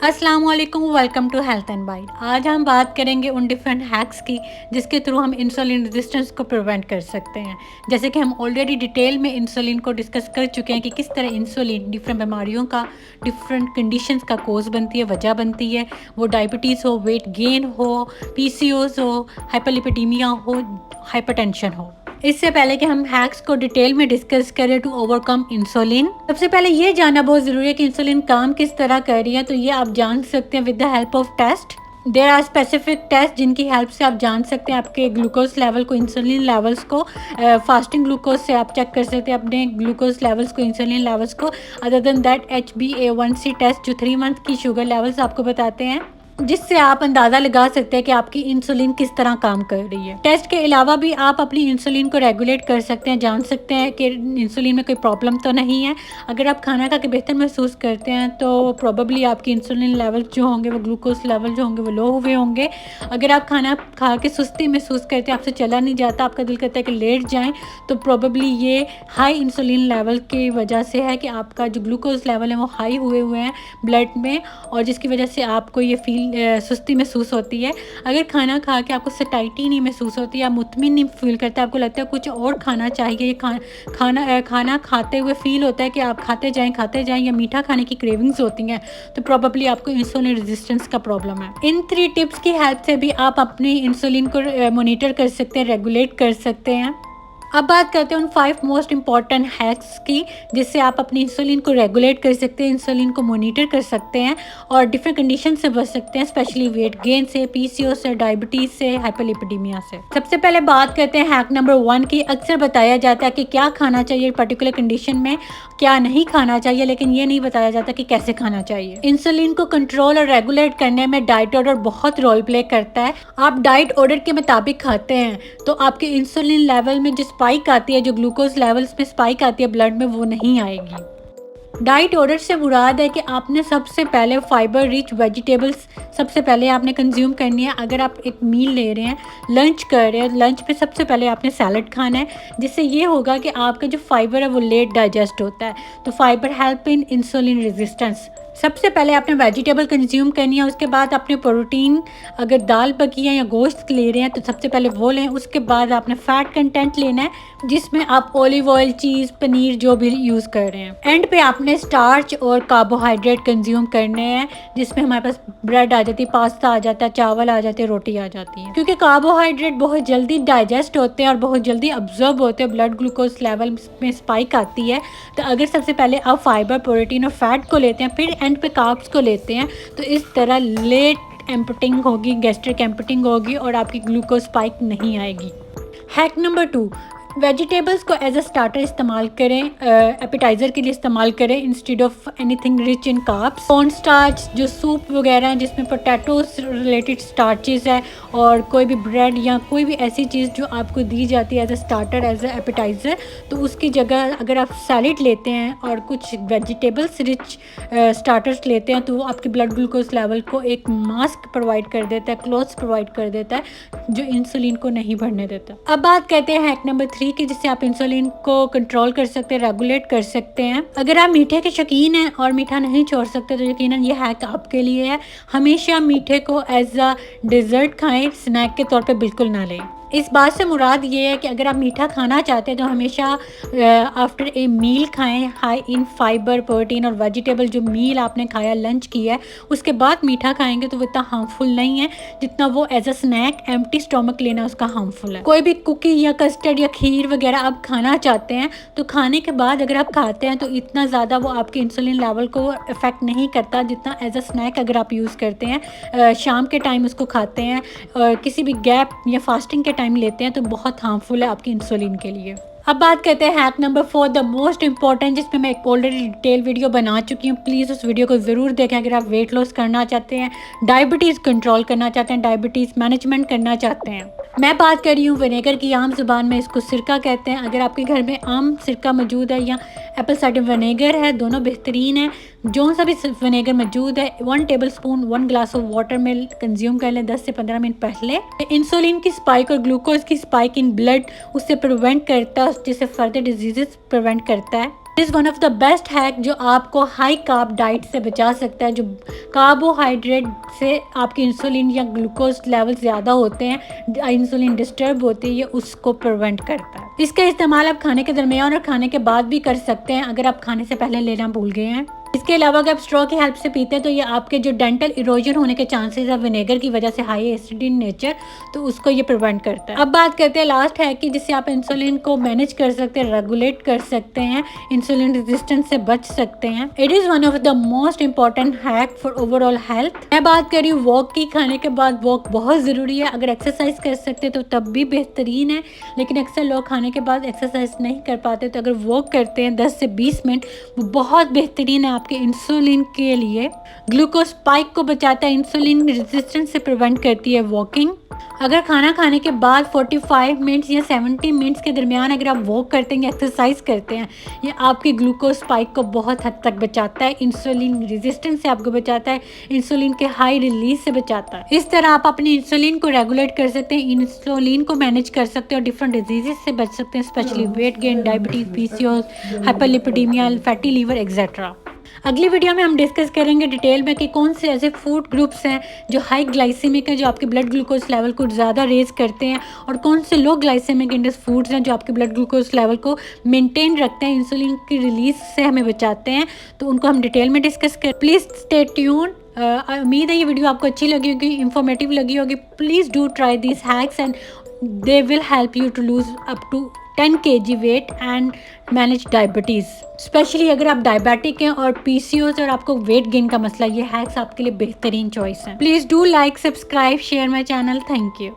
अस्सलाम वालेकुम, welcome to health and bite. आज हम बात करेंगे उन डिफरेंट हैक्स की जिसके थ्रू हम इंसुलिन रेजिस्टेंस को प्रिवेंट कर सकते हैं। जैसे कि हम ऑलरेडी डिटेल में इंसुलिन को डिस्कस कर चुके हैं कि किस तरह इंसुलिन डिफरेंट बीमारियों का, डिफरेंट कंडीशंस का कोज बनती है, वजह बनती है। वो डायबिटीज़ हो, वेट गेन हो, पीसीओएस हो, हाइपरलिपिडीमिया हो, हाइपरटेंशन हो। इससे पहले कि हम हैक्स को डिटेल में डिस्कस करें टू ओवरकम इंसुलिन, सबसे पहले ये जानना बहुत ज़रूरी है कि इंसुलिन काम किस तरह कर रही है। तो ये आप जान सकते हैं with the help of test. There are specific test जिनकी हेल्प से आप जान सकते हैं आपके ग्लूकोज लेवल को, इंसुलिन लेवल्स को। फास्टिंग ग्लूकोज से आप चेक कर सकते हैं अपने ग्लूकोज लेवल्स को, इंसुलिन लेवल्स को। Other than that HbA1c test जो 3 मंथ की शुगर लेवल्स आपको बताते हैं, जिससे आप अंदाज़ा लगा सकते हैं कि आपकी इंसुलिन किस तरह काम कर रही है। टेस्ट के अलावा भी आप अपनी इंसुलिन को रेगुलेट कर सकते हैं, जान सकते हैं कि इंसुलिन में कोई प्रॉब्लम तो नहीं है। अगर आप खाना खा के बेहतर महसूस करते हैं तो प्रोबेबली आपकी इंसुलिन लेवल जो होंगे, वो ग्लूकोज लेवल जो होंगे वो लो हुए होंगे। अगर आप खाना खा के सुस्ती महसूस करते हैं, आपसे चला नहीं जाता, आपका दिल करता है कि लेट जाएँ, तो प्रोबेबली ये हाई इंसुलिन लेवल की वजह से है कि आपका जो ग्लूकोज लेवल है वो हाई हुए हुए हैं ब्लड में, और जिसकी वजह से आपको ये सुस्ती महसूस होती है। अगर खाना खा के आपको सटाइटी नहीं महसूस होती, या मुतमिन नहीं फील करते, आपको लगता है कुछ और खाना चाहिए, खाना खाते हुए फील होता है कि आप खाते जाएं, या मीठा खाने की क्रेविंग्स होती हैं, तो प्रोबेबली आपको इंसुलिन रेजिस्टेंस का प्रॉब्लम है। इन 3 टिप्स की हेल्प से भी आप अपनी इंसुलिन को मॉनिटर कर सकते हैं, रेगुलेट कर सकते हैं। अब बात करते हैं उन 5 मोस्ट इम्पॉर्टेंट हैक्स की जिससे आप अपनी इंसुलिन को रेगुलेट कर सकते हैं, इंसुलिन को मॉनिटर कर सकते हैं और डिफरेंट कंडीशन से बच सकते हैं, स्पेशली वेट गेन से, पीसीओएस से, डायबिटीज़ से, हाइपरलिपिडीमिया से। सबसे पहले बात करते हैं हैक नंबर 1 की। अक्सर बताया जाता है कि क्या खाना चाहिए पर्टिकुलर कंडीशन में, क्या नहीं खाना चाहिए, लेकिन ये नहीं बताया जाता कि कैसे खाना चाहिए। इंसुलिन को कंट्रोल और रेगुलेट करने में डाइट ऑर्डर बहुत रोल प्ले करता है। आप डाइट ऑर्डर के मुताबिक खाते हैं तो आपके इंसुलिन लेवल में जो स्पाइक आती है, जो ग्लूकोज लेवल्स में स्पाइक आती है ब्लड में, वो नहीं आएगी। डाइट ऑर्डर से मुराद है कि आपने सबसे पहले फाइबर रिच वेजिटेबल्स सबसे पहले आपने कंज्यूम करनी है। अगर आप एक मील ले रहे हैं, लंच कर रहे हैं, लंच पे सबसे पहले आपने सैलड खाना है, जिससे ये होगा कि आपका जो फाइबर है वो लेट डाइजेस्ट होता है। तो fibre help in insulin resistance. सबसे पहले आपने वेजिटेबल कंज्यूम करनी है, उसके बाद आपने प्रोटीन, अगर दाल पकी है या गोश्त ले रहे हैं तो सबसे पहले वो लें। उसके बाद आपने फैट कंटेंट लेना है जिसमें आप ऑलिव ऑयल, चीज़, पनीर जो भी यूज़ कर रहे हैं। एंड पे आपने स्टार्च और कार्बोहाइड्रेट कंज्यूम करने हैं, जिसमें हमारे पास ब्रेड आ जाती है, पास्ता आ जाता है, चावल आ जाते हैं, रोटी आ जाती है। क्योंकि कार्बोहाइड्रेट बहुत जल्दी डाइजेस्ट होते हैं और बहुत जल्दी अब्जॉर्ब होते हैं, ब्लड ग्लूकोज लेवल में स्पाइक आती है। तो अगर सबसे पहले आप फाइबर, प्रोटीन और फैट को लेते हैं, फिर एंड पे कार्ब्स को लेते हैं, तो इस तरह लेट एम्पटिंग होगी, गैस्ट्रिक एम्पटिंग होगी और आपकी ग्लूकोज स्पाइक नहीं आएगी। हैक नंबर 2, वेजिटेबल्स को एज अ स्टार्टर इस्तेमाल करें, एपिटाइज़र के लिए इस्तेमाल करें instead of anything rich in carbs. Corn starch, जो सूप वगैरह हैं जिसमें पोटैटोस रिलेटेड स्टार्चेस है, और कोई भी ब्रेड या कोई भी ऐसी चीज़ जो आपको दी जाती है as a starter, as a appetizer, तो उसकी जगह अगर आप सैलेड लेते हैं और कुछ वेजिटेबल्स रिच स्टार्टर्स लेते हैं, तो वो आपके ब्लड ग्लूकोज लेवल को एक मास्क प्रोवाइड कर देता है, क्लॉथ्स प्रोवाइड कर देता है, जो इंसुलिन को नहीं बढ़ने देता। अब बात करते हैं हैक नंबर 3 की, जिससे आप इंसुलिन को कंट्रोल कर सकते हैं, रेगुलेट कर सकते हैं। अगर आप मीठे के शौकीन हैं और मीठा नहीं छोड़ सकते तो यकीनन ये हैक आपके लिए है। हमेशा मीठे को एज अ डिज़र्ट खाएं, स्नैक के तौर पे बिल्कुल ना लें। इस बात से मुराद ये है कि अगर आप मीठा खाना चाहते हैं तो हमेशा आफ्टर ए मील खाएं, हाई इन फाइबर, प्रोटीन और वेजिटेबल। जो मील आपने खाया, लंच किया है, उसके बाद मीठा खाएंगे तो वो इतना हार्मफुल नहीं है जितना वो as a snack empty stomach लेना उसका हार्मफुल है। कोई भी कुकी या कस्टर्ड या खीर वगैरह आप खाना चाहते हैं तो खाने के बाद अगर आप खाते हैं तो इतना ज़्यादा वो आपके इंसुलिन लेवल को इफ़ेक्ट नहीं करता जितना एज अ स्नैक अगर आप यूज़ करते हैं, शाम के टाइम उसको खाते हैं, किसी भी गैप या फास्टिंग के टाइम लेते हैं, तो बहुत हार्मफुल है आपकी इंसुलिन के लिए। अब बात करते हैं hack number 4, the most important, जिसमें मैं एक ऑलरेडी डिटेल वीडियो बना चुकी हूँ। प्लीज़ उस वीडियो को ज़रूर देखें अगर आप वेट लॉस करना चाहते हैं, डायबिटीज़ कंट्रोल करना चाहते हैं, डायबिटीज़ मैनेजमेंट करना चाहते हैं। मैं बात कर रही हूँ विनेगर की। आम ज़ुबान में इसको सिरका कहते हैं। अगर आपके घर में आम सिरका मौजूद है या एप्पल साइडर विनेगर है, दोनों बेहतरीन है। जो सा भी विनेगर मौजूद है, 1 table spoon 1 glass of water में कंज्यूम कर लें 10 से 15 मिनट पहले। इंसुलिन की स्पाइक और ग्लूकोज की स्पाइक इन ब्लड उससे प्रिवेंट करता है, जिससे फर्दर डिजीजेस प्रिवेंट करता है। Is one of the best hack जो आपको हाई कार्ब डाइट से बचा सकता है, जो कार्बोहाइड्रेट से आपके इंसुलिन या ग्लूकोज लेवल ज़्यादा होते हैं, इंसुलिन डिस्टर्ब होती है, ये उसको प्रिवेंट करता है। इसका इस्तेमाल आप खाने के दरमियान और खाने के बाद भी कर सकते हैं अगर आप खाने से पहले लेना भूल गए हैं। इसके अलावा अगर आप स्ट्रॉ की हेल्प से पीते हैं तो ये आपके जो डेंटल इरोजन होने के चांसेस है विनेगर की वजह से हाई एसिड इन नेचर, तो उसको ये प्रिवेंट करता है। अब बात करते हैं लास्ट है कि जिससे आप इंसुलिन को मैनेज कर सकते हैं, रेगुलेट कर सकते हैं, इंसुलिन रेजिस्टेंस से बच सकते हैं। It is one of the most important hack for overall health. मैं बात कर रही हूँ वॉक की। खाने के बाद वॉक बहुत ज़रूरी है। अगर एक्सरसाइज कर सकते तो तब भी बेहतरीन है, लेकिन अक्सर लोग खाने के बाद एक्सरसाइज नहीं कर पाते, तो अगर वॉक करते हैं 10 से 20 मिनट, वो बहुत बेहतरीन है आपके इंसुलिन के लिए। ग्लूकोज स्पाइक को बचाता है, इंसुलिन रेजिस्टेंस से प्रिवेंट करती है वॉकिंग। अगर खाना खाने के बाद 45 मिनट्स या 70 मिनट्स के दरमियान अगर आप वॉक करते हैं, एक्सरसाइज करते हैं, ये आपके ग्लूकोज स्पाइक को बहुत हद तक बचाता है, इंसुलिन रेजिस्टेंस से आपको बचाता है, इंसुलिन के हाई रिलीज से बचाता है। इस तरह आप अपने इंसुलिन को रेगुलेट कर सकते हैं, इंसुलिन को मैनेज कर सकते हैं और डिफरेंट डिजीजेस से बच सकते हैं, specially weight gain, diabetes, PCOS, hyperlipidemia, fatty liver etcetera. अगली वीडियो में हम डिस्कस करेंगे डिटेल में कि कौन से ऐसे फूड ग्रुप्स हैं जो हाई ग्लाइसेमिक हैं, जो आपके ब्लड ग्लूकोज लेवल को ज़्यादा रेज करते हैं, और कौन से लो ग्लाइसेमिक इंडेक्स फूड्स हैं जो आपके ब्लड ग्लूकोज लेवल को मेंटेन रखते हैं, इंसुलिन की रिलीज से हमें बचाते हैं। तो उनको हम डिटेल में डिस्कस करें। Please stay tune. उम्मीद है ये वीडियो आपको अच्छी लगी होगी, इंफॉर्मेटिव लगी होगी। Please do try this hacks and they will help you to lose up to 10 kg weight and manage diabetes. Specially अगर आप डायबिटिक हैं और पीसीओएस और आपको वेट गेन का मसला, ये हैक्स आपके लिए बेहतरीन चॉइस है। Please do like, subscribe, share my channel. Thank you.